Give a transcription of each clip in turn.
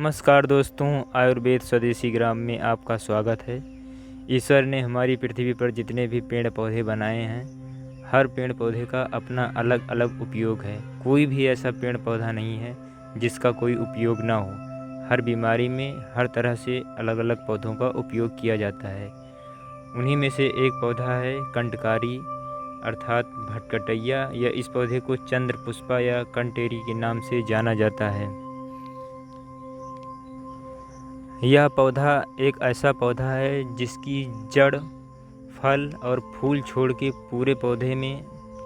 नमस्कार दोस्तों, आयुर्वेद स्वदेशी ग्राम में आपका स्वागत है। ईश्वर ने हमारी पृथ्वी पर जितने भी पेड़ पौधे बनाए हैं, हर पेड़ पौधे का अपना अलग अलग उपयोग है। कोई भी ऐसा पेड़ पौधा नहीं है जिसका कोई उपयोग ना हो। हर बीमारी में हर तरह से अलग अलग पौधों का उपयोग किया जाता है। उन्हीं में से एक पौधा है कंटकारी अर्थात भटकटैया, या इस पौधे को चंद्रपुष्पा या कंटेरी के नाम से जाना जाता है। यह पौधा एक ऐसा पौधा है जिसकी जड़, फल और फूल छोड़ के पूरे पौधे में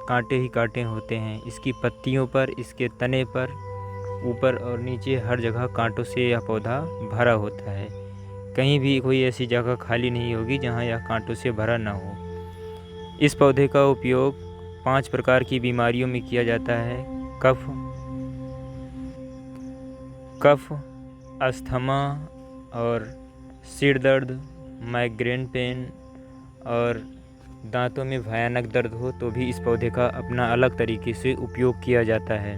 कांटे ही कांटे होते हैं। इसकी पत्तियों पर, इसके तने पर, ऊपर और नीचे हर जगह कांटों से यह पौधा भरा होता है। कहीं भी कोई ऐसी जगह खाली नहीं होगी जहां यह कांटों से भरा ना हो। इस पौधे का उपयोग 5 प्रकार की बीमारियों में किया जाता है। कफ, अस्थमा और सिर दर्द, माइग्रेन पेन और दांतों में भयानक दर्द हो तो भी इस पौधे का अपना अलग तरीके से उपयोग किया जाता है।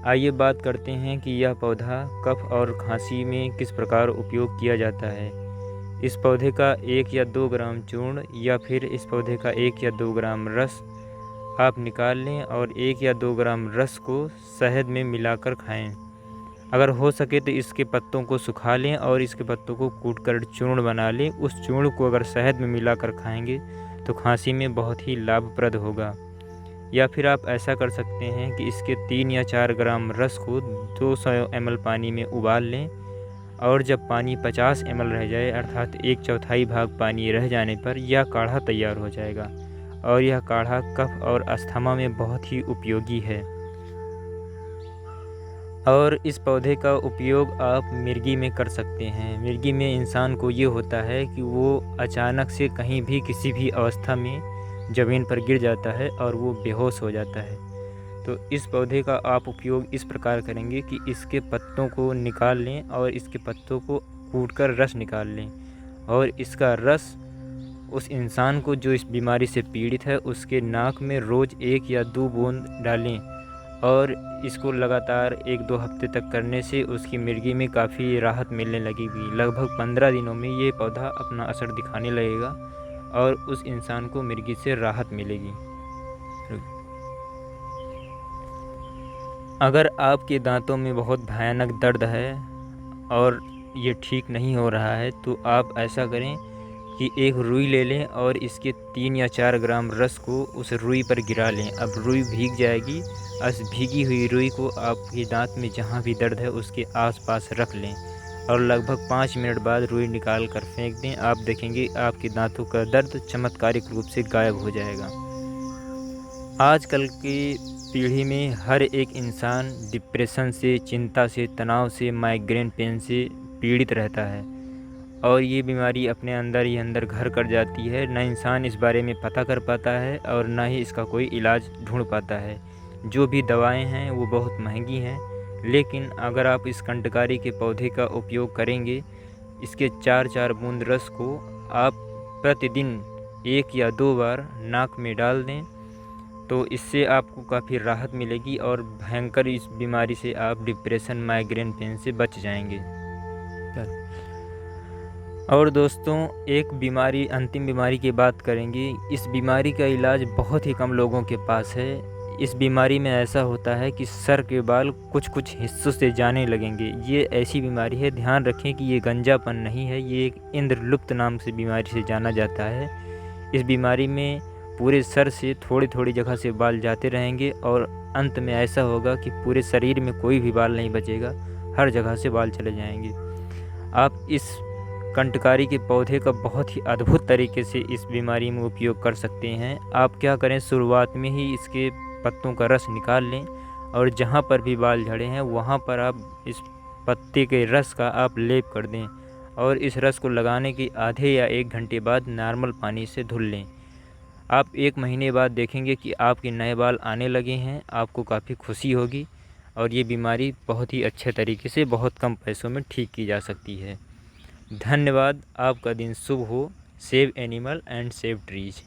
आइए बात करते हैं कि यह पौधा कफ और खांसी में किस प्रकार उपयोग किया जाता है। इस पौधे का 1 या 2 ग्राम चूर्ण या फिर इस पौधे का 1 या 2 ग्राम रस आप निकाल लें और 1 या 2 ग्राम रस को शहद में मिलाकर खाएं। अगर हो सके तो इसके पत्तों को सुखा लें और इसके पत्तों को कूटकर चूर्ण बना लें। उस चूर्ण को अगर शहद में मिलाकर खाएंगे तो खांसी में बहुत ही लाभप्रद होगा। या फिर आप ऐसा कर सकते हैं कि इसके 3 या 4 ग्राम रस को 200 ml पानी में उबाल लें और जब पानी 50 ml रह जाए अर्थात 1/4 भाग पानी रह जाने पर यह काढ़ा तैयार हो जाएगा। और यह काढ़ा कफ और अस्थमा में बहुत ही उपयोगी है। और इस पौधे का उपयोग आप मिर्गी में कर सकते हैं। मिर्गी में इंसान को ये होता है कि वो अचानक से कहीं भी किसी भी अवस्था में ज़मीन पर गिर जाता है और वो बेहोश हो जाता है। तो इस पौधे का आप उपयोग इस प्रकार करेंगे कि इसके पत्तों को निकाल लें और इसके पत्तों को कूटकर रस निकाल लें और इसका रस उस इंसान को जो इस बीमारी से पीड़ित है उसके नाक में रोज़ 1 या 2 बूंद डालें और इसको लगातार 1-2 हफ्ते तक करने से उसकी मिर्गी में काफ़ी राहत मिलने लगेगी। लगभग 15 दिनों में ये पौधा अपना असर दिखाने लगेगा और उस इंसान को मिर्गी से राहत मिलेगी। अगर आपके दांतों में बहुत भयानक दर्द है और ये ठीक नहीं हो रहा है तो आप ऐसा करें कि एक रुई ले लें और इसके 3 या 4 ग्राम रस को उस रुई पर गिरा लें। अब रुई भीग जाएगी। इस भीगी हुई रुई को आपके दांत में जहाँ भी दर्द है उसके आसपास रख लें और लगभग 5 मिनट बाद रुई निकाल कर फेंक दें। आप देखेंगे आपके दांतों का दर्द चमत्कारिक रूप से गायब हो जाएगा। आजकल की पीढ़ी में हर एक इंसान डिप्रेशन से, चिंता से, तनाव से, माइग्रेन पेन से पीड़ित रहता है और ये बीमारी अपने अंदर ही अंदर घर कर जाती है। न इंसान इस बारे में पता कर पाता है और न ही इसका कोई इलाज ढूंढ पाता है। जो भी दवाएं हैं वो बहुत महंगी हैं, लेकिन अगर आप इस कंटकारी के पौधे का उपयोग करेंगे, इसके 4-4 बूंद रस को आप प्रतिदिन 1 या 2 बार नाक में डाल दें तो इससे आपको काफ़ी राहत मिलेगी और भयंकर इस बीमारी से आप डिप्रेशन, माइग्रेन पेन से बच जाएंगे। और दोस्तों, एक बीमारी, अंतिम बीमारी की बात करेंगे। इस बीमारी का इलाज बहुत ही कम लोगों के पास है। इस बीमारी में ऐसा होता है कि सर के बाल कुछ कुछ हिस्सों से जाने लगेंगे। ये ऐसी बीमारी है, ध्यान रखें कि ये गंजापन नहीं है, ये एक इंद्रलुप्त नाम से बीमारी से जाना जाता है। इस बीमारी में पूरे सर से थोड़ी थोड़ी जगह से बाल जाते रहेंगे और अंत में ऐसा होगा कि पूरे शरीर में कोई भी बाल नहीं बचेगा, हर जगह से बाल चले जाएंगे। आप इस कंटकारी के पौधे का बहुत ही अद्भुत तरीके से इस बीमारी में उपयोग कर सकते हैं। आप क्या करें, शुरुआत में ही इसके पत्तों का रस निकाल लें और जहाँ पर भी बाल झड़े हैं वहाँ पर आप इस पत्ते के रस का आप लेप कर दें और इस रस को लगाने के आधे या 1 घंटे बाद नॉर्मल पानी से धुल लें। आप 1 महीने बाद देखेंगे कि आपके नए बाल आने लगे हैं। आपको काफ़ी खुशी होगी और ये बीमारी बहुत ही अच्छे तरीके से बहुत कम पैसों में ठीक की जा सकती है। धन्यवाद। आपका दिन शुभ हो। Save animal and save trees.